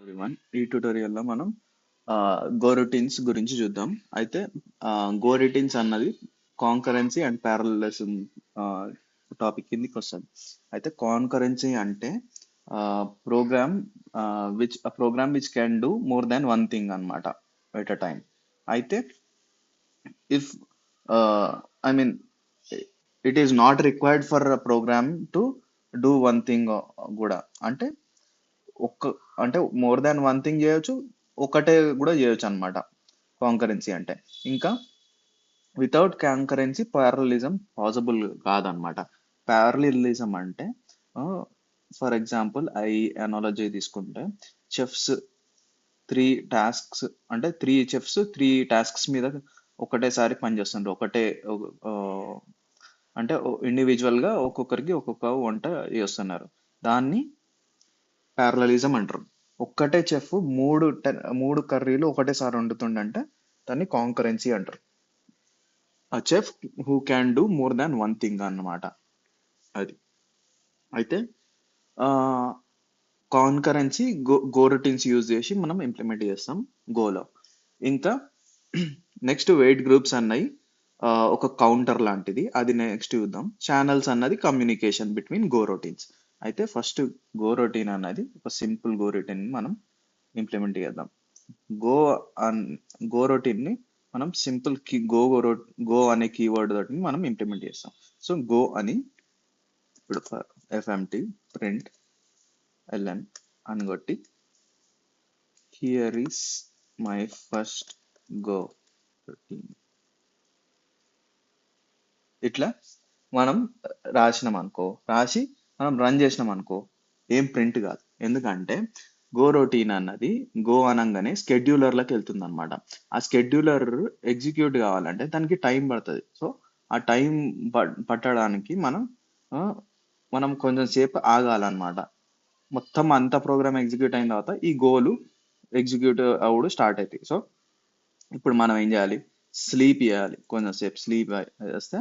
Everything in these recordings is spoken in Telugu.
ఎవ్రీవన్, ఈ ట్యూటోరియల్లో మనం గోరొటీన్స్ గురించి చూద్దాం. అయితే గోరొటీన్స్ అన్నది కాంకరెన్సీ అండ్ ప్యారలలిజం టాపిక్ కిందకి వస్తుంది. అయితే కాంకరెన్సీ అంటే program which can do more than one thing అన్నమాట ఎట్ అ టైం. అయితే if I mean it is not required for program to do one thing కూడా, అంటే ఒక్క అంటే మోర్ దాన్ వన్ థింగ్ చేయొచ్చు, ఒకటే కూడా చేయొచ్చు అన్నమాట కాంకరెన్సీ అంటే. ఇంకా వితౌట్ కాంకరెన్సీ ప్యారలిజం పాసిబుల్ కాదనమాట. ప్యారలిజం అంటే ఫర్ ఎగ్జాంపుల్ అనాలజీ తీసుకుంటే, చెఫ్స్ త్రీ టాస్క్స్ అంటే త్రీ టాస్క్స్ మీద ఒకటేసారి పనిచేస్తుండ్రు. ఆ, అంటే ఇండివిజువల్ గా ఒక్కొక్కరికి ఒక్కొక్క వంట చేస్తున్నారు. దాన్ని ప్యారలలిజం అంటారు. ఒక్కటే చెఫ్ మూడు కర్రీలు ఒకటేసారి వండుతుండంటే దాన్ని కాంకరెన్సీ అంటారు. ఆ chef who can do more than one thing అన్నమాట. అది అయితే కాంకరెన్సీ గో రొటీన్స్ యూజ్ చేసి మనం ఇంప్లిమెంట్ చేస్తాం గోలో. ఇంకా నెక్స్ట్ వెయిట్ గ్రూప్స్ అన్నాయి, ఒక కౌంటర్ లాంటిది, అది నెక్స్ట్ చూద్దాం. ఛానల్స్ అన్నది కమ్యూనికేషన్ బిట్వీన్ గో రొటీన్స్. అయితే ఫస్ట్ గో రొటీన్ అన్నది ఒక సింపుల్ గో రొటీన్ మనం ఇంప్లిమెంట్ చేద్దాం. గో అన్ గో రొటీన్ ని మనం సింపుల్ కి గో అనే కీవర్డ్ తోటి మనం ఇంప్లిమెంట్ చేస్తాం. సో గో అని ఇప్పుడు ఎఫ్ఎంటి ప్రింట్ ఎల్ఎన్ అని కొట్టి here is my first go routine ఇట్లా మనం రాసి మనం రన్ చేసినాం అనుకో, ఏం ప్రింట్ కాదు. ఎందుకంటే గో రొటీన్ అన్నది గో అనగానే స్కెడ్యూలర్లకు వెళ్తుంది అనమాట. ఆ స్కెడ్యూలర్ ఎగ్జిక్యూట్ కావాలంటే దానికి టైం పడుతుంది. సో ఆ టైం పట్టడానికి ఆ, మనం కొంచెం సేపు ఆగాలన్నమాట. మొత్తం అంత ప్రోగ్రామ్ ఎగ్జిక్యూట్ అయిన తర్వాత ఈ గోలు ఎగ్జిక్యూట్ అవుడు స్టార్ట్ అవుతాయి. సో ఇప్పుడు మనం ఏం చేయాలి, స్లీప్ చేయాలి. కొంచెం సేపు స్లీప్ చేస్తే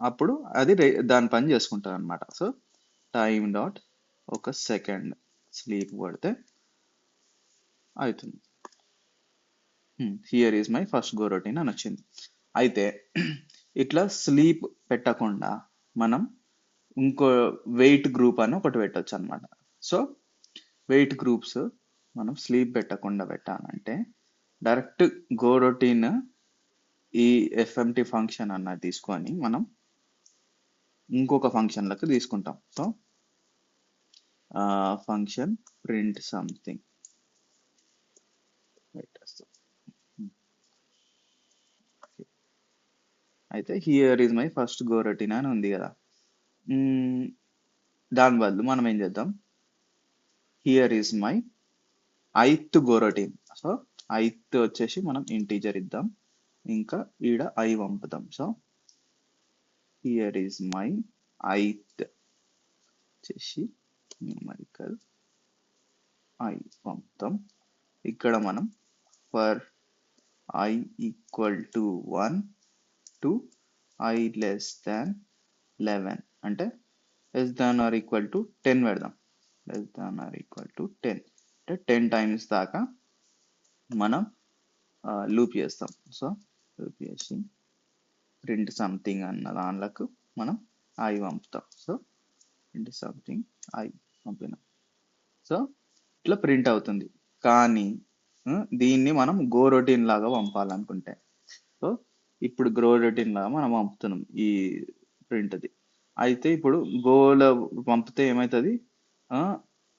అప్పుడు అది దాని పని చేసుకుంటుంది అనమాట. సో టైం డాట్ ఒక సెకండ్ స్లీప్ కొడితే అవుతుంది. Here is my first go routine అని వచ్చింది. అయితే ఇట్లా స్లీప్ పెట్టకుండా మనం ఇంకో వెయిట్ గ్రూప్ అని ఒకటి పెట్టచ్చు అనమాట. సో వెయిట్ గ్రూప్స్ మనం స్లీప్ పెట్టకుండా పెట్టాలంటే డైరెక్ట్ గో రొటీన్ ఈ ఎఫ్ఎంటి ఫంక్షన్ అన్నది తీసుకొని మనం ఇంకొక ఫంక్షన్లకు తీసుకుంటాం. సో ఫంక్షన్ ప్రింట్ సంథింగ్ పెట్టేస్తాం. అయితే here is my first go routine అని ఉంది కదా. దాని బదులు మనం ఏం చేద్దాం, here is my ith go routine. So ith వచ్చేసి మనం ఇంటీజర్ ఇద్దాం, ఇంకా ఈడ ఐ పంపుతాం. So here is my ith వచ్చేసి న్యూమరికల్ ఐ పంపుతాం. ఇక్కడ మనం for i equal to 1 to i less than 11 అంటే less than or equal to 10 పెడదాం. Less than or equal to 10 అంటే 10 టైమ్స్ దాకా మనం లూప్ చేస్తాం. సో లూప్ చేసి ప్రింట్ సంథింగ్ అన్న దానిలకు మనం ఐ పంపుతాం. సో ప్రింట్ సంథింగ్ ఐ పంపినాం. సో ఇట్లా ప్రింట్ అవుతుంది. కానీ దీన్ని మనం గో రొటీన్ లాగా పంపాలనుకుంటే, సో ఇప్పుడు గో రొటీన్ లాగా మనం పంపుతున్నాం ఈ ప్రింట్ది. అయితే ఇప్పుడు గోలో పంపితే ఏమవుతుంది,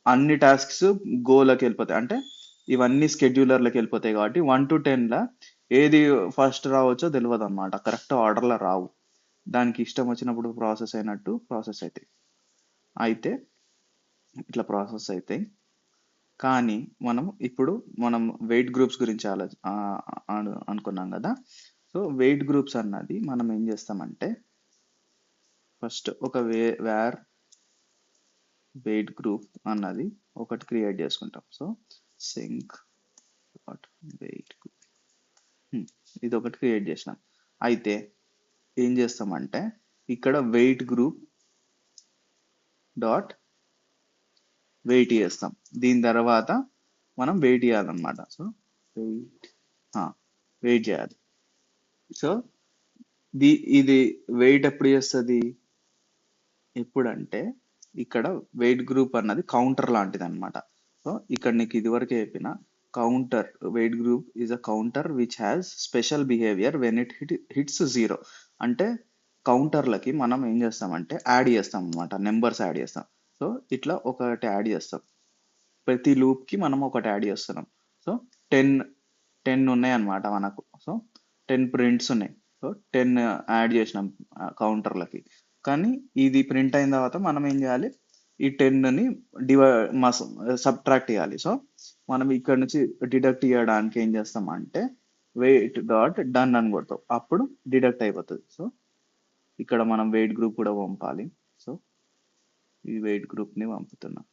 అన్ని టాస్క్స్ గోలోకి వెళ్ళిపోతాయి. అంటే ఇవన్నీ స్కెడ్యూలర్లోకి వెళ్ళిపోతాయి కాబట్టి 1 to 10 ఏది ఫస్ట్ రావచ్చో తెలియదు అనమాట. కరెక్ట్ ఆర్డర్లో రావు. దానికి ఇష్టం వచ్చినప్పుడు ప్రాసెస్ అయినట్టు ప్రాసెస్ అవుతాయి. అయితే ఇట్లా ప్రాసెస్ అవుతాయి. కానీ మనం వెయిట్ గ్రూప్స్ గురించి అనుకున్నాం కదా. సో వెయిట్ గ్రూప్స్ అన్నది మనం ఏం చేస్తామంటే ఫస్ట్ ఒక వేర్ వెయిట్ గ్రూప్ అన్నది ఒకటి క్రియేట్ చేసుకుంటాం. So sync dot wait group ఇది ఒకటి క్రియేట్ చేసినాం. అయితే ఏం చేస్తామంటే ఇక్కడ వెయిట్ గ్రూప్ డాట్ వెయిట్ చేస్తాం. దీని తర్వాత మనం వెయిట్ చేయాలన్నమాట. సో వెయిట్ వెయిట్ చేయాలి. సో ఇది వెయిట్ ఎప్పుడు చేస్తుంది? ఎప్పుడంటే ఇక్కడ వెయిట్ గ్రూప్ అన్నది కౌంటర్ లాంటిది అనమాట. సో ఇక్కడ నీకు ఇదివరకే చెప్పిన counter weight group is a counter which has special behaviour when it hits zero. అంటే కౌంటర్లకి మనం ఏం చేస్తామంటే యాడ్ చేస్తాం అనమాట, నెంబర్స్ యాడ్ చేస్తాం. సో ఇట్లా ఒకటి యాడ్ చేస్తాం, ప్రతి లూప్ కి మనం ఒకటి యాడ్ చేస్తున్నాం. సో టెన్ టెన్ ఉన్నాయి అనమాట మనకు. సో 10 ప్రింట్స్ ఉన్నాయి. సో 10 యాడ్ చేసినాం కౌంటర్లకి. కానీ ఇది ప్రింట్ అయిన తర్వాత మనం ఏం చేయాలి, ఈ 10ని సబ్ట్రాక్ట్ చేయాలి. సో మనం ఇక్కడ నుంచి డిడక్ట్ చేయడానికి ఏం చేస్తాం అంటే వెయిట్ డాట్ డన్ అని కొడతాం, అప్పుడు డిడక్ట్ అయిపోతుంది. సో ఇక్కడ మనం వెయిట్ గ్రూప్ కూడా పంపాలి. సో ఈ వెయిట్ గ్రూప్ని పంపుతున్నాం.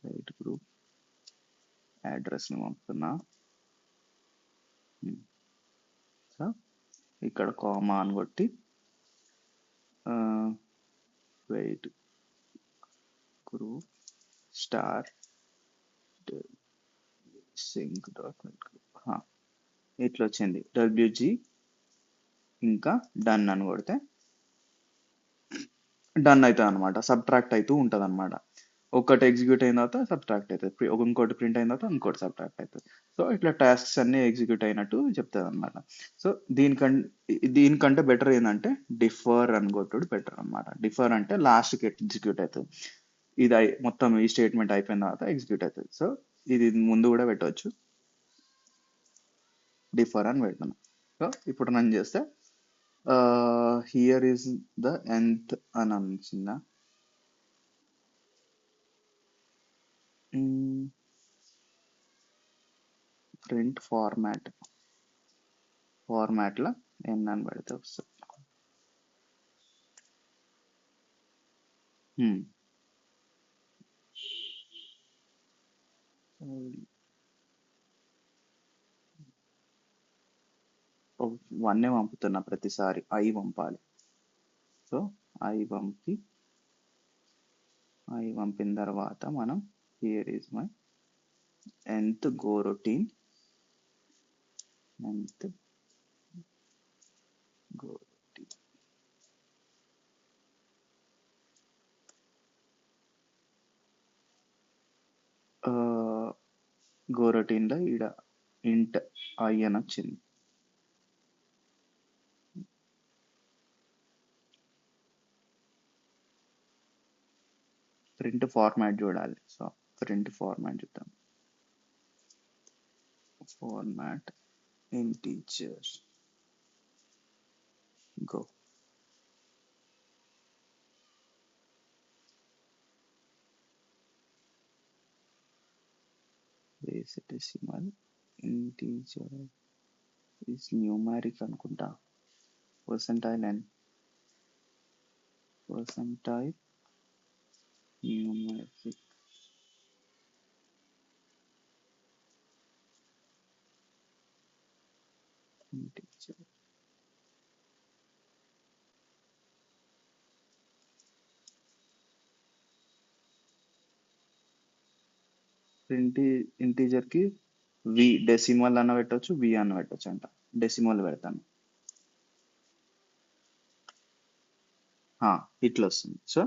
వెయిట్ గ్రూప్ అడ్రస్ని పంపుతున్నా. సో ఇక్కడ కామా అని కొట్టి wait group star sync dot ఇట్లా వచ్చింది. డబ్ల్యూజీ ఇంకా డన్ అని కొడితే డన్ అవుతుంది అనమాట, సబ్ట్రాక్ట్ అవుతూ ఉంటుంది అనమాట. ఒకటి ఎగ్జిక్యూట్ అయిన తర్వాత సబ్ట్రాక్ట్ అవుతుంది, ఇంకోటి ప్రింట్ అయిన తర్వాత ఇంకోటి సబ్ట్రాక్ట్ అవుతుంది. సో ఇట్లా టాస్క్స్ అన్ని ఎగ్జిక్యూట్ అయినట్టు చెప్తుంది అనమాట. సో దీనికంటే బెటర్ ఏంటంటే డిఫర్ అని కొట్టుడు బెటర్ అనమాట. డిఫర్ అంటే లాస్ట్కి ఎగ్జిక్యూట్ అవుతుంది. ఇది మొత్తం ఈ స్టేట్మెంట్ అయిపోయిన తర్వాత ఎగ్జిక్యూట్ అవుతుంది. సో ఇది ముందు కూడా పెట్టవచ్చు, డిఫర్ అని పెట్టాను. సో ఇప్పుడు నేను చేస్తే హియర్ ఈస్ ద nth అని అనిపించిందా. ప్రింట్ ఫార్మాట్లో n అని పెడితే వస్తుంది. వన్నే పంపుతున్నా, ప్రతిసారి ఐ పంపాలి. సో ఐ పంపిన తర్వాత మనం here is my nth go routine, nth go routine. Go రొటీన్లో ఈడ ఇంట్ ఐ అని వచ్చింది. ప్రింట్ ఫార్మాట్ చూడాలి. సో ప్రింట్ ఫార్మాట్ చూద్దాం. Format integer go. Base decimal integer is numeric అనుకుంటా. Percentile numeric. Integer print integer కి వి డెసిమల్ అన్న పెట్టవచ్చు, వి అన్న పెట్టవచ్చు అంట. డెసిమల్ పెడతాను, ఇట్లా వస్తుంది. సో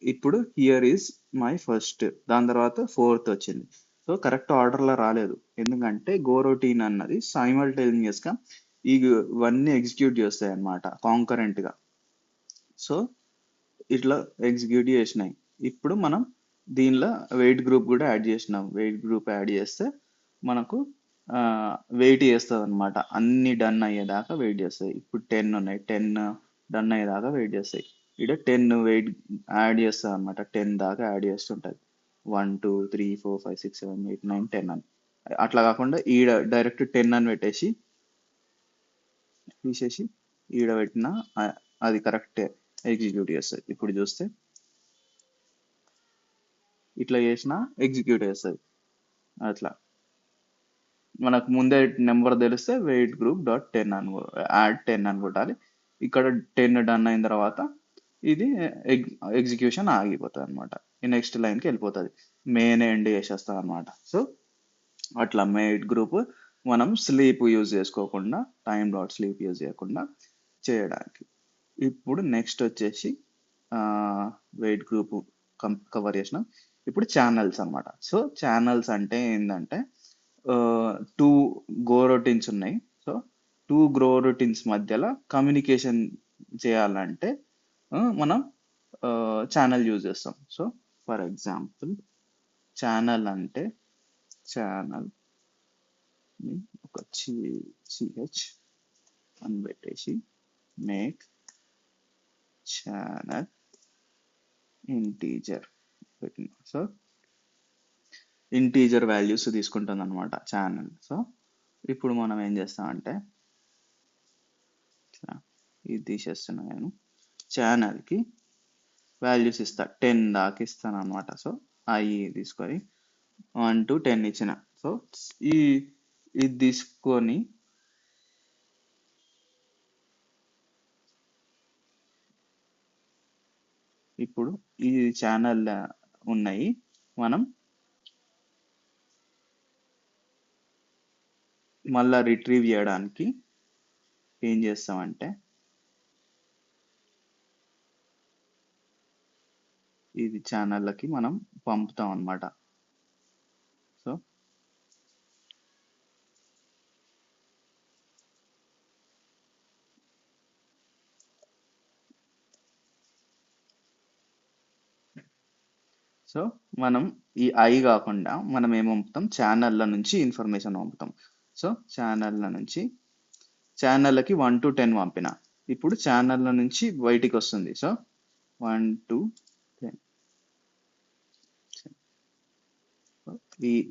ఇప్పుడు హియర్ ఈజ్ మై ఫస్ట్, దాని తర్వాత ఫోర్త్ వచ్చింది. సో కరెక్ట్ ఆర్డర్లో రాలేదు, ఎందుకంటే గో రొటీన్ అన్నది సైమల్టేనియస్గా ఇవన్నీ ఎగ్జిక్యూట్ చేస్తాయి అన్నమాట కాంకరెంట్గా. సో ఇట్లా ఎగ్జిక్యూట్ చేసినాయి. ఇప్పుడు మనం దీనిలో వెయిట్ గ్రూప్ కూడా యాడ్ చేసినాం. వెయిట్ గ్రూప్ యాడ్ చేస్తే మనకు వెయిట్ చేస్తుంది అనమాట, అన్ని డన్ అయ్యేదాకా వెయిట్ చేస్తాయి. ఇప్పుడు 10 ఉన్నాయి, 10 డన్ అయ్యేదాకా వెయిట్ చేస్తాయి. ఇక్కడ 10 వెయిట్ యాడ్ చేస్తుంది అనమాట, 10 దాకా యాడ్ చేస్తుంటుంది. 1 2 3 4 5 6 7 8 9 10 అని. అట్లా కాకుండా ఈడ డైరెక్ట్ 10 అని పెట్టేసి తీసేసి ఈడ పెట్టిన అది కరెక్ట్ ఎగ్జిక్యూట్ చేస్తుంది. ఇప్పుడు చూస్తే ఇట్లా చేసినా ఎగ్జిక్యూట్ చేస్తుంది. అట్లా మనకు ముందే నెంబర్ తెలిస్తే వెయిట్ గ్రూప్ డాట్ 10 అని యాడ్ 10 అని కొట్టాలి. ఇక్కడ 10 డన్ అయిన తర్వాత ఇది ఎగ్జిక్యూషన్ ఆగిపోతుంది అనమాట. ఈ నెక్స్ట్ లైన్కి వెళ్ళిపోతుంది, మెయిన్ ఎండ్ చేసేస్తాం అనమాట. సో అట్లా మెయిడ్ గ్రూప్ మనం స్లీప్ యూజ్ చేసుకోకుండా, టైం డాట్ స్లీప్ యూజ్ చేయకుండా చేయడానికి. ఇప్పుడు నెక్స్ట్ వచ్చేసి వెయిట్ గ్రూప్ కవర్ చేసినాం. ఇప్పుడు ఛానల్స్ అన్నమాట. సో ఛానల్స్ అంటే ఏంటంటే టూ గో రొటీన్స్ ఉన్నాయి. సో టూ గ్రో రొటీన్స్ మధ్యలో కమ్యూనికేషన్ చేయాలంటే మనం ఛానల్ యూజ్ చేస్తాం. సో ఫర్ ఎగ్జాంపుల్ ఛానల్ అంటే ఛానల్ ఒక సిహెచ్ అని పెట్టేసి మేక్ ఛానల్ ఇంటీజర్ పెట్టిన. సో ఇంటీజర్ వాల్యూస్ తీసుకుంటుంది అనమాట ఛానల్. సో ఇప్పుడు మనం ఏం చేస్తామంటే ఇది తీసేస్తున్నా, నేను ఛానల్కి వాల్యూస్ ఇస్తా, 10 దాకా ఇస్తాను అనమాట. సో అవి తీసుకొని 1 to 10 ఇచ్చిన. సో ఇది తీసుకొని ఇప్పుడు ఈ ఛానల్ ఉన్నాయి, మనం మళ్ళా రిట్రీవ్ చేయడానికి ఏం చేస్తామంటే ఇది ఛానళ్ళకి మనం పంపుతాం అన్నమాట. సో సో మనం ఈ ఐ కాకుండా మనం ఏం పంపుతాం, ఛానళ్ళ నుంచి ఇన్ఫర్మేషన్ పంపుతాం. సో ఛానళ్ళ నుంచి ఛానళ్ళకి 1 to 10 పంపిన, ఇప్పుడు ఛానళ్ళ నుంచి బయటికి వస్తుంది. సో 1 to 10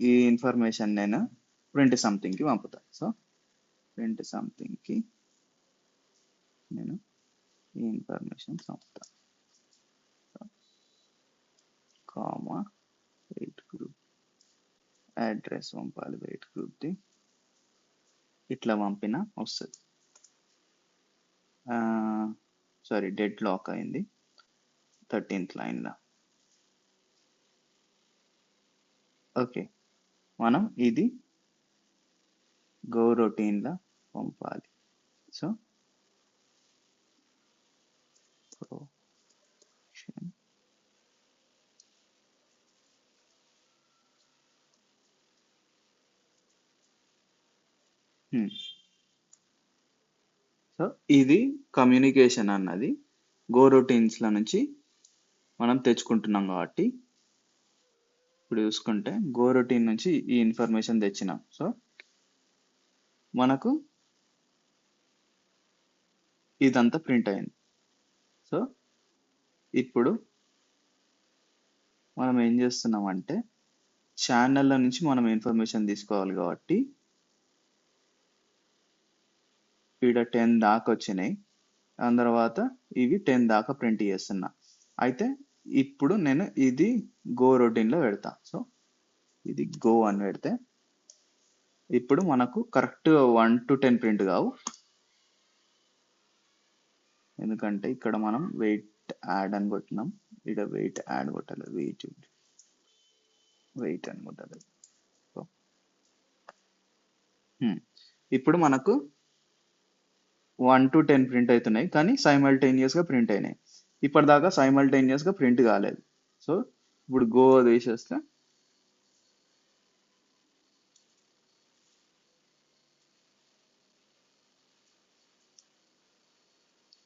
ఈ ఇన్ఫర్మేషన్ నేను ప్రింట్ సంథింగ్కి పంపుతా. సో ప్రింట్ సంథింగ్కి నేను ఈ ఇన్ఫర్మేషన్ పంపుతా, కామా వెయిట్ గ్రూప్ అడ్రస్ పంపాలి, వెయిట్ గ్రూప్ది ఇట్లా పంపిన వస్తుంది. సారీ డెడ్ లాక్ అయింది 13th లైన్లో. ఓకే, మనం ఇది గో రొటీన్లో పంపాలి. సో సో ఇది కమ్యూనికేషన్ అన్నది గో రొటీన్స్ల నుంచి మనం తెచ్చుకుంటున్నాం కాబట్టి, ఇప్పుడు చూసుకుంటే గో రొటీన్ నుంచి ఈ ఇన్ఫర్మేషన్ తెచ్చినాం. సో మనకు ఇదంతా ప్రింట్ అయింది. సో ఇప్పుడు మనం ఏం చేస్తున్నామంటే ఛానళ్ళ నుంచి మనం ఇన్ఫర్మేషన్ తీసుకోవాలి కాబట్టి ఇక్కడ 10 దాకా వచ్చినాయి, దాని తర్వాత ఇవి 10 దాకా ప్రింట్ చేస్తున్నా. అయితే ఇప్పుడు నేను ఇది గో రొటీన్లో పెడతా. సో ఇది గో అని పెడితే ఇప్పుడు మనకు కరెక్ట్ 1 to 10 ప్రింట్ కావు, ఎందుకంటే ఇక్కడ మనం వెయిట్ యాడ్ అని కొట్టినాం, ఇక్కడ వెయిట్ యాడ్ కొట్టాలి, వెయిట్ అని కొట్టాలి. ఇప్పుడు మనకు 1 to 10 ప్రింట్ అవుతున్నాయి, కానీ సైమల్టేనియస్గా ప్రింట్ అయినాయి. ఇప్పటిదాకా సైమల్టేనియస్గా ప్రింట్ కాలేదు. సో ఇప్పుడు గో తీసేస్తే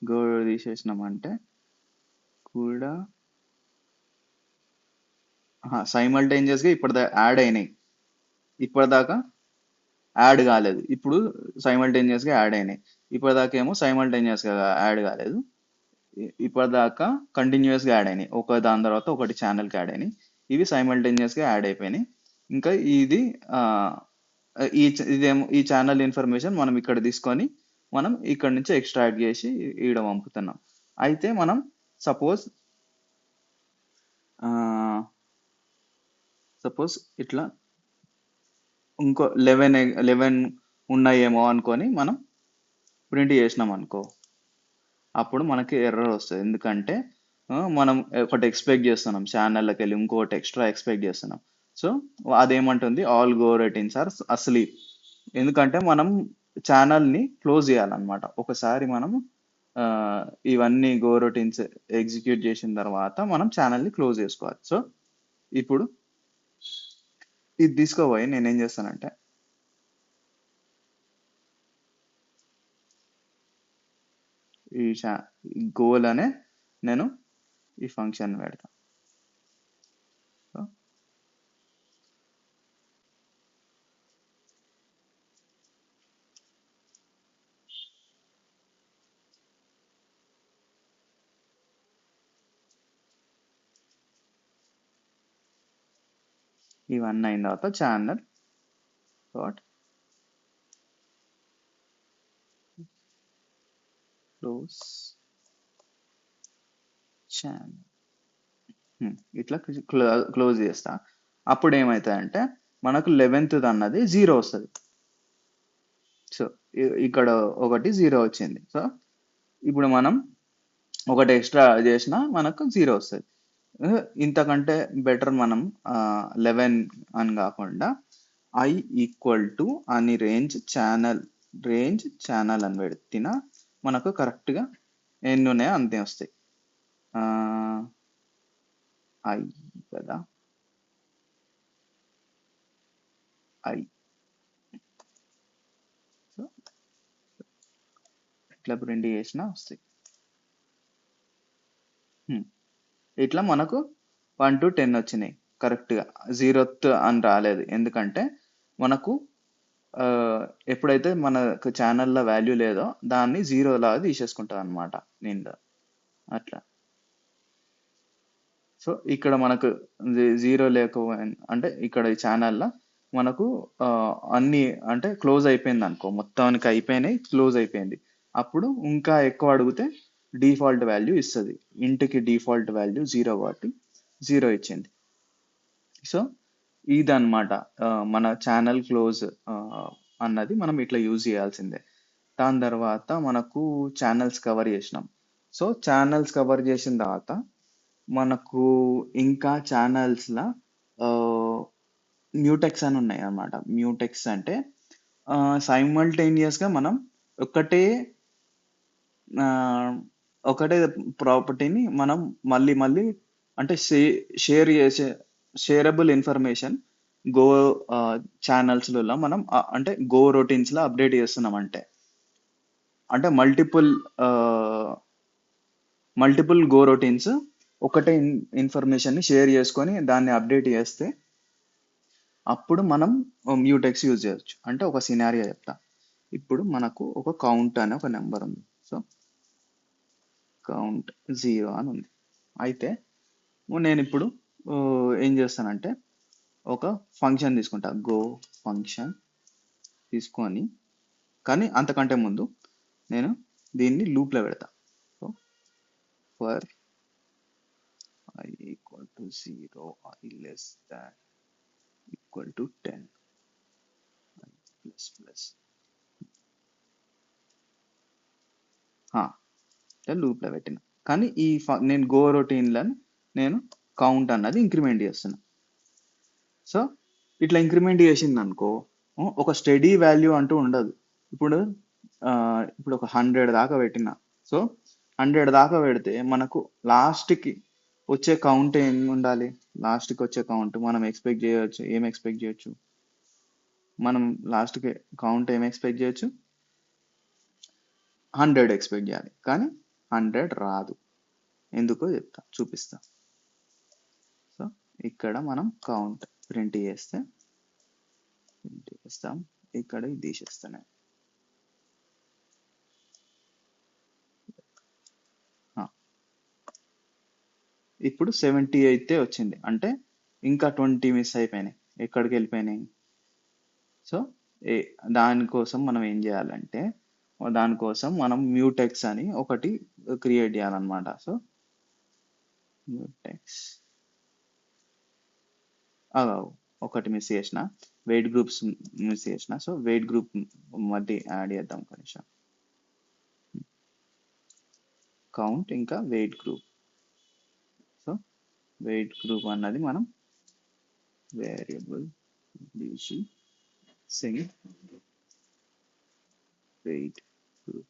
గో తీసేసినామంటే కూడా సైమల్టేనియస్గా ఇప్పటిదాకా యాడ్ అయినాయి, ఇప్పటిదాకా యాడ్ కాలేదు, ఇప్పుడు సైమల్టేనియస్గా యాడ్ అయినాయి. ఇప్పటిదాకా ఏమో సైమల్టేనియస్గా యాడ్ కాలేదు, ఇప్పటిదాకా కంటిన్యూస్గా యాడ్ అయినాయి, ఒక దాని తర్వాత ఒకటి ఛానల్కి యాడ్ అయినాయి. ఇవి సైమల్టేనియస్గా యాడ్ అయిపోయినాయి. ఇంకా ఇది ఇదేమో ఈ ఛానల్ ఇన్ఫర్మేషన్ మనం ఇక్కడ తీసుకొని మనం ఇక్కడ నుంచి ఎక్స్ట్రాక్ట్ చేసి ఈడ పంపుతున్నాం. అయితే మనం సపోజ్ ఇట్లా ఇంకో 11 ఉన్నాయేమో అనుకొని మనం ప్రింట్ చేసినాం అనుకో, అప్పుడు మనకి ఎర్రర్ వస్తుంది. ఎందుకంటే మనం ఒకటి ఎక్స్పెక్ట్ చేస్తున్నాం, ఛానల్లోకి వెళ్ళి ఇంకోటి ఎక్స్ట్రా ఎక్స్పెక్ట్ చేస్తున్నాం. సో అదేమంటుంది, all go routines are asleep. ఎందుకంటే మనం ఛానల్ని క్లోజ్ చేయాలన్నమాట. ఒకసారి మనం ఆ, ఇవన్నీ గో రొటీన్స్ ఎగ్జిక్యూట్ చేసిన తర్వాత మనం ఛానల్ని క్లోజ్ చేసుకోవాలి. సో ఇప్పుడు ఇది తీసుకోపోయి నేనేం చేస్తానంటే ఈ గోల్ అనే నేను ఈ ఫంక్షన్ పెడతా. సో ఇవన్నీ అయిన తర్వాత ఛానల్ డాట్ క్లోజ్ ఛానల్ ఇట్లా క్లోజ్ చేస్తా. అప్పుడు ఏమవుతుందంటే మనకు 11th అన్నది 0 వస్తుంది. సో ఇక్కడ ఒకటి 0 వచ్చింది. సో ఇప్పుడు మనం ఒకటి ఎక్స్ట్రా చేసినా మనకు 0 వస్తుంది. ఇంతకంటే బెటర్ మనం 11 అని కాకుండా ఐ ఈక్వల్ టు అని రేంజ్ ఛానల్ అని పెడితేనా మనకు కరెక్ట్గా ఎన్ని ఉన్నాయో అంతే వస్తాయి. ఐ కదా, ఐ. సో ఇట్లా ప్రింట్ చేసినా వస్తాయి. ఇట్లా మనకు 1 to 10 వచ్చినాయి కరెక్ట్గా. 0th అని రాలేదు, ఎందుకంటే మనకు ఎప్పుడైతే మనకు ఛానల్లో వాల్యూ లేదో దాన్ని 0 లాగా తీసేసుకుంటుంది అనమాట నేను అట్లా. సో ఇక్కడ మనకు 0 లేకపోయిన అంటే ఇక్కడ ఈ ఛానల్లో మనకు అన్ని అంటే క్లోజ్ అయిపోయింది అనుకో, మొత్తానికి అయిపోయినాయి, క్లోజ్ అయిపోయింది. అప్పుడు ఇంకా ఎక్కువ అడిగితే డిఫాల్ట్ వాల్యూ ఇస్తుంది. ఇంటికి డిఫాల్ట్ వాల్యూ 0 కాబట్టి 0 ఇచ్చింది. సో ఇదన్నమాట మన ఛానల్ క్లోజ్ అన్నది మనం ఇట్లా యూజ్ చేయాల్సిందే. దాని తర్వాత మనకు ఛానల్స్ కవర్ చేసినాం. సో ఛానల్స్ కవర్ చేసిన తర్వాత మనకు ఇంకా ఛానల్స్లో మ్యూటెక్స్ అని ఉన్నాయి అన్నమాట. మ్యూటెక్స్ అంటే సైమల్టేనియస్గా మనం ఒకటే ఒకటే ప్రాపర్టీని మనం మళ్ళీ మళ్ళీ అంటే షేర్ చేసే షేరబుల్ ఇన్ఫర్మేషన్ గో ఛానల్స్లలో మనం అంటే గో రొటీన్స్లో అప్డేట్ చేస్తున్నాం. అంటే మల్టిపుల్ గో రొటీన్స్ ఒకటే ఇన్ఫర్మేషన్ని షేర్ చేసుకొని దాన్ని అప్డేట్ చేస్తే అప్పుడు మనం మ్యూటెక్స్ యూజ్ చేయొచ్చు. అంటే ఒక సినారియో చెప్తా. ఇప్పుడు మనకు ఒక కౌంట్ అనే ఒక నెంబర్ ఉంది. సో కౌంట్ 0 అని ఉంది. అయితే నేను ఇప్పుడు ఏం చేస్తానంటే ఒక ఫంక్షన్ తీసుకుంటా, గో ఫంక్షన్ తీసుకొని, కానీ అంతకంటే ముందు నేను దీన్ని లూప్లో పెడతా. So for i equal to 0, I less than equal to 10, I plus plus లూప్లో పెట్టిన. కానీ నేను గో రొటీన్లను నేను కౌంట్ అన్నది ఇంక్రిమెంట్ చేస్తున్నా. సో ఇట్లా ఇంక్రిమెంట్ చేసింది అనుకో, ఒక స్టడీ వాల్యూ అంటూ ఉండదు. ఇప్పుడు ఒక 100 దాకా పెట్టిన. సో 100 దాకా పెడితే మనకు లాస్ట్కి వచ్చే కౌంట్ ఏం ఉండాలి? లాస్ట్కి వచ్చే కౌంట్ మనం ఏం ఎక్స్పెక్ట్ చేయొచ్చు? మనం లాస్ట్కి కౌంట్ ఏం ఎక్స్పెక్ట్ చేయొచ్చు? 100 ఎక్స్పెక్ట్ చేయాలి. కానీ 100 రాదు. ఎందుకో చూపిస్తా. సో ఇక్కడ మనం కౌంట్ ప్రింట్ చేస్తాం, ఇక్కడ ఇది తీసేస్తాను. ఇప్పుడు 70 అయితే వచ్చింది, అంటే ఇంకా 20 మిస్ అయిపోయినాయి. ఎక్కడికి వెళ్ళిపోయినాయి? సో దానికోసం మనం ఏం చేయాలంటే దానికోసం మనం మ్యూటెక్స్ అని ఒకటి క్రియేట్ చేయాలన్నమాట. సో మ్యూటెక్స్ ఒకటి మిస్ చేసిన, వెయిట్ గ్రూప్స్ మిస్ చేసిన. సో వెయిట్ గ్రూప్ మధ్య యాడ్ చేద్దాం కొంచెం. కౌంట్ ఇంకా wait group. So wait group అన్నది మనం వేరియబుల్ డీసీ సింగ్ వెయిట్ గ్రూప్.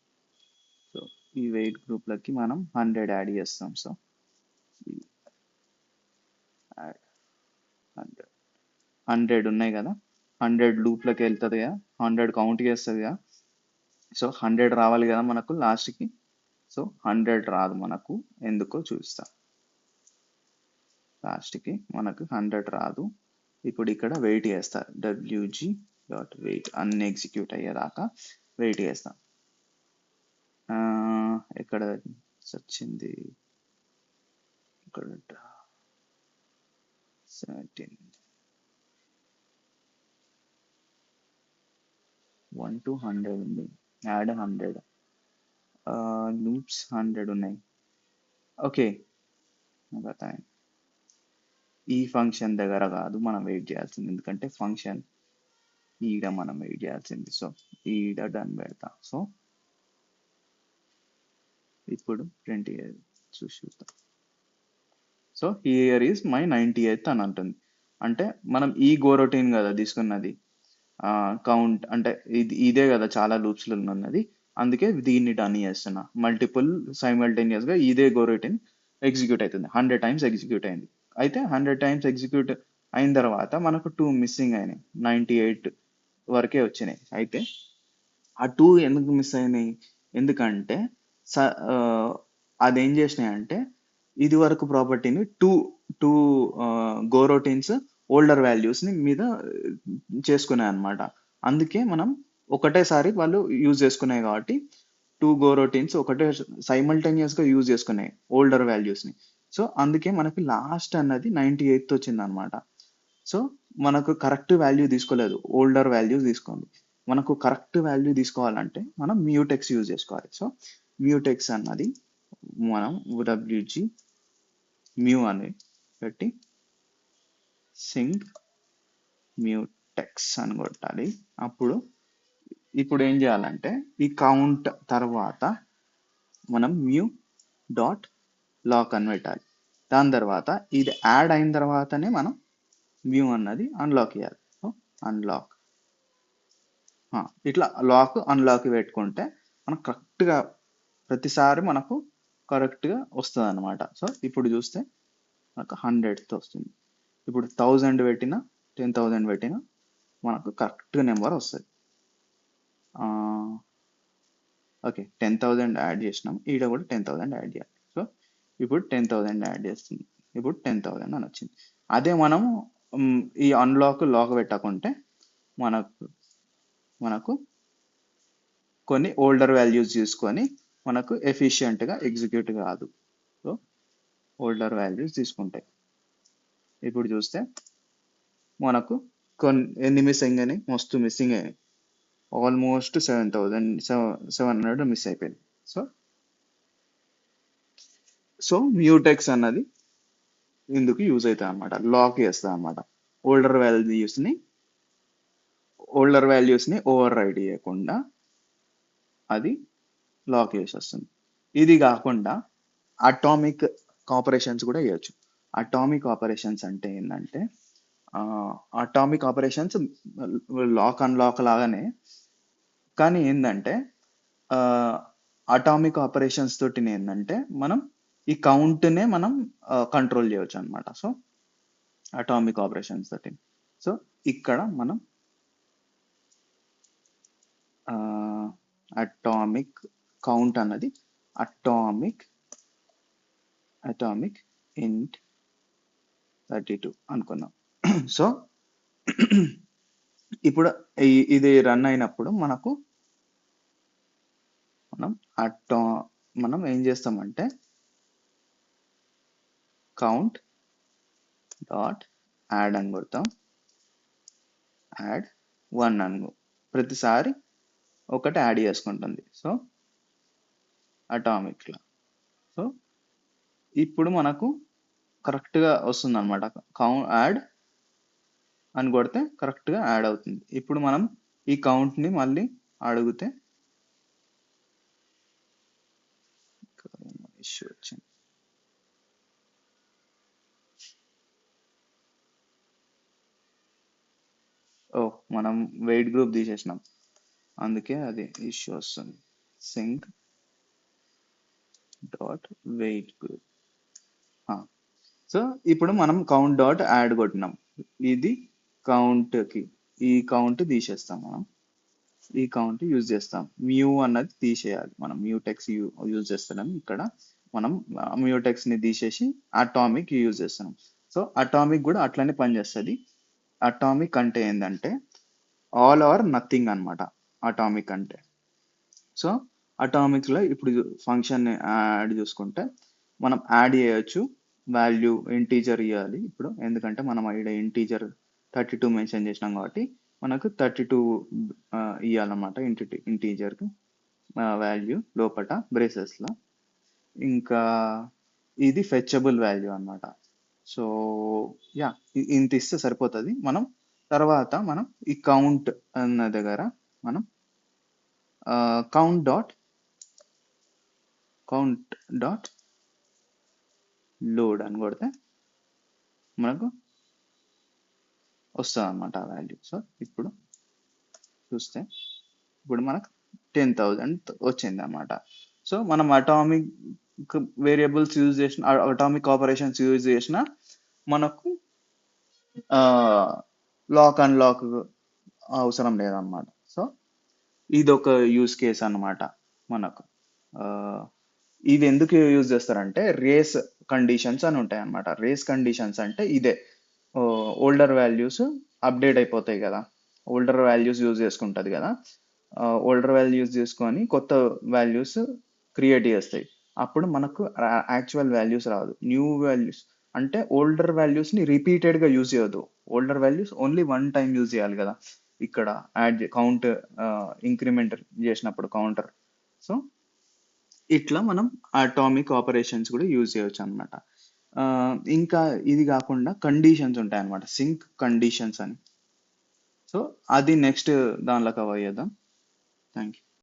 సో ఈ వెయిట్ గ్రూప్లకి మనం 100 యాడ్ చేస్తాం. సో 100 100 ఉన్నాయి కదా, 100 లూప్లకి వెళ్తుంది కదా, 100 కౌంట్ చేస్తుంది కదా. సో 100 రావాలి కదా మనకు లాస్ట్కి. సో 100 రాదు మనకు, ఎందుకో చూస్తా. లాస్ట్కి మనకు 100 రాదు. ఇప్పుడు ఇక్కడ వెయిట్ చేస్తా, wg.wait అన్ని ఎగ్జిక్యూట్ అయ్యేదాకా వెయిట్ చేస్తా. ఎక్కడ వచ్చింది, ఇక్కడ 17 1 to 100 ఉంది, యాడ్ 100 లూప్స్ 100 ఉన్నాయి. ఓకే, ఈ ఫంక్షన్ దగ్గర కాదు మనం వెయిట్ చేయాల్సింది, ఎందుకంటే ఫంక్షన్ ఈడ మనం వెయిట్ చేయాల్సింది. సో ఈడ డన్ పెడతా. సో ఇప్పుడు 28 చూద్దాం. So here is my 98th అని అంటుంది. అంటే మనం ఈ గోరొటీన్ కదా తీసుకున్నది, కౌంట్ అంటే ఇదే కదా చాలా లూప్స్లో ఉన్నది, అందుకే దీన్ని డన్ చేస్తున్నా. మల్టిపుల్ సైమల్టేనియస్గా ఇదే గోరొటీన్ ఎగ్జిక్యూట్ అవుతుంది. 100 టైమ్స్ ఎగ్జిక్యూట్ అయింది. అయితే 100 టైమ్స్ ఎగ్జిక్యూట్ అయిన తర్వాత మనకు 2 మిస్సింగ్ అయినాయి, 98 వరకే వచ్చినాయి. అయితే ఆ 2 ఎందుకు మిస్ అయినాయి, ఎందుకంటే అదేం చేసినాయంటే ఇది వరకు ప్రాపర్టీని టూ గోరోటీన్స్ ఓల్డర్ వాల్యూస్ని మీద చేసుకున్నాయి అనమాట. అందుకే మనం ఒకటేసారి వాళ్ళు యూజ్ చేసుకున్నాయి కాబట్టి 2 గోరోటీన్స్ ఒకటే సైమల్టేనియస్గా యూజ్ చేసుకున్నాయి ఓల్డర్ వాల్యూస్ని. సో అందుకే మనకి లాస్ట్ అన్నది 98 వచ్చింది అనమాట. సో మనకు కరెక్ట్ వాల్యూ తీసుకోలేదు, ఓల్డర్ వాల్యూస్ తీసుకోండి. మనకు కరెక్ట్ వాల్యూ తీసుకోవాలంటే మనం మ్యూటెక్స్ యూజ్ చేసుకోవాలి. సో మ్యూటెక్స్ అన్నది మనం wg మ్యూ అని పెట్టి సింగ్ మ్యూటెక్స్ అని కొట్టాలి. ఇప్పుడు ఏం చేయాలంటే ఈ కౌంట్ తర్వాత మనం మ్యూ డాట్ లాక్ అని పెట్టాలి. దాని తర్వాత ఇది యాడ్ అయిన తర్వాతనే మనం మ్యూ అన్నది అన్లాక్ చేయాలి. సో అన్లాక్, ఇట్లా లాక్ అన్లాక్ పెట్టుకుంటే మనకు కరెక్ట్గా ప్రతిసారి మనకు కరెక్ట్గా వస్తుంది అనమాట. సో ఇప్పుడు చూస్తే మనకు 100తో వస్తుంది. ఇప్పుడు 1000 పెట్టినా 10,000 పెట్టినా మనకు కరెక్ట్గా నెంబర్ వస్తుంది. ఓకే, 10,000 యాడ్ చేసినాం, ఈడ కూడా 10,000 యాడ్ చేయాలి. సో ఇప్పుడు 10,000 యాడ్ చేస్తుంది, ఇప్పుడు 10,000 అని వచ్చింది. అదే మనం ఈ అన్లాక్ లాక్ పెట్టకుంటే మనకు కొన్ని ఓల్డర్ వాల్యూస్ తీసుకొని మనకు ఎఫిషియెంట్గా ఎగ్జిక్యూట్ కాదు. సో ఓల్డర్ వాల్యూస్ తీసుకుంటాయి. ఇప్పుడు చూస్తే మనకు ఎన్ని మిస్సింగ్ అయినాయి, మస్తు మిస్సింగ్ అయినాయి, ఆల్మోస్ట్ 7,700 మిస్ అయిపోయింది. సో మ్యూటెక్స్ అన్నది ఇందుకు యూజ్ అవుతుంది అనమాట, లాక్ చేస్తుంది అనమాట. ఓల్డర్ వాల్యూస్ని ఓవర్ రైడ్ చేయకుండా అది లాక్ చేసేస్తుంది. ఇది కాకుండా అటామిక్ ఆపరేషన్స్ కూడా చేయొచ్చు. అటామిక్ ఆపరేషన్స్ అంటే ఏంటంటే అటామిక్ ఆపరేషన్స్ లాక్ అన్లాక్ లాగానే, కానీ ఏంటంటే అటామిక్ ఆపరేషన్స్ తోటి ఏంటంటే మనం ఈ కౌంట్నే మనం కంట్రోల్ చేయవచ్చు అనమాట. సో అటామిక్ ఆపరేషన్స్ తోటి. సో ఇక్కడ మనం అటామిక్ కౌంట్ అన్నది అటామిక్ ఇంట్ 32 అనుకుందాం. సో ఇప్పుడు ఇది రన్ అయినప్పుడు మనం ఏం చేస్తామంటే కౌంట్ డాట్ యాడ్ అని కొడతాం, యాడ్ 1 అని ప్రతిసారి ఒకటి యాడ్ చేసుకుంటుంది. సో అటామిక్లో సో ఇప్పుడు మనకు కరెక్ట్గా వస్తుంది అనమాట. యాడ్ అని కొడితే కరెక్ట్గా యాడ్ అవుతుంది. ఇప్పుడు మనం ఈ కౌంట్ని మళ్ళీ అడిగితే ఇష్యూ వచ్చింది. ఓ, మనం వెయిట్ గ్రూప్ తీసేసినాం, అందుకే అది ఇష్యూ వస్తుంది. Sync dot wait group. So ఇప్పుడు మనం కౌంట్ డాట్ యాడ్ కొట్టినాం, ఇది కౌంట్కి, ఈ కౌంట్ తీసేస్తాం మనం, ఈ కౌంట్ యూజ్ చేస్తాం. మ్యూ అన్నది తీసేయాలి, మనం మ్యూటెక్స్ యూజ్ చేస్తున్నాం ఇక్కడ, మనం మ్యూటెక్స్ ని తీసేసి అటామిక్ యూజ్ చేస్తున్నాం. సో అటామిక్ కూడా అట్లనే పనిచేస్తుంది. అటామిక్ అంటే ఏంటంటే ఆల్ ఆర్ నథింగ్ అన్నమాట అటామిక్ అంటే. సో అటామిక్స్ లో ఇప్పుడు ఫంక్షన్ యాడ్ చూసుకుంటే మనం యాడ్ చేయొచ్చు, వాల్యూ ఇంటీజర్ ఇవ్వాలి ఇప్పుడు, ఎందుకంటే మనం ఇక్కడ ఇంటీజర్ 32 మెన్షన్ చేసినాం కాబట్టి మనకు 32 ఇవ్వాలన్నమాట ఇంటీజర్ వాల్యూ లోపల బ్రేసెస్ లో. ఇంకా ఇది ఫెచబుల్ వాల్యూ అన్నమాట. సో యా, ఇంత ఇస్తే సరిపోతుంది. మనం తర్వాత మనం ఈ కౌంట్ అన్న దగ్గర మనం కౌంట్ డాట్ లోడ్ అని కొడితే మనకు వస్తుంది అన్నమాట ఆ వాల్యూ. సో ఇప్పుడు చూస్తే ఇప్పుడు మనకు 10,000 వచ్చింది అన్నమాట. సో మనం అటామిక్ వేరియబుల్స్ యూజ్ చేసిన, అటామిక్ ఆపరేషన్స్ యూజ్ చేసిన మనకు లాక్ అండ్ లాక్ అవసరం లేదన్నమాట. సో ఇది ఒక యూజ్ కేస్ అన్నమాట మనకు. ఆ, ఇది ఎందుకు యూజ్ చేస్తారంటే రేస్ కండిషన్స్ అని ఉంటాయి అన్నమాట. రేస్ కండిషన్స్ అంటే ఇదే, ఓల్డర్ వాల్యూస్ అప్డేట్ అయిపోతాయి కదా, ఓల్డర్ వాల్యూస్ యూజ్ చేసుకుంటుంది కదా, ఓల్డర్ వాల్యూస్ తీసుకొని కొత్త వాల్యూస్ క్రియేట్ చేస్తాయి. అప్పుడు మనకు యాక్చువల్ వాల్యూస్ రాదు, న్యూ వాల్యూస్ అంటే ఓల్డర్ వాల్యూస్ని రిపీటెడ్గా యూజ్ చేయొద్దు, older values only one time use చేయాలి కదా ఇక్కడ యాడ్ కౌంట్ ఇంక్రిమెంట్ చేసినప్పుడు కౌంటర్. సో ఇట్లా మనం అటామిక్ ఆపరేషన్స్ కూడా యూజ్ చేయొచ్చు అనమాట. ఇంకా ఇది కాకుండా కండిషన్స్ ఉంటాయి అనమాట, సింక్ కండిషన్స్ అని. సో అది నెక్స్ట్ దానిలో కవర్ చేద్దాం. Thank you.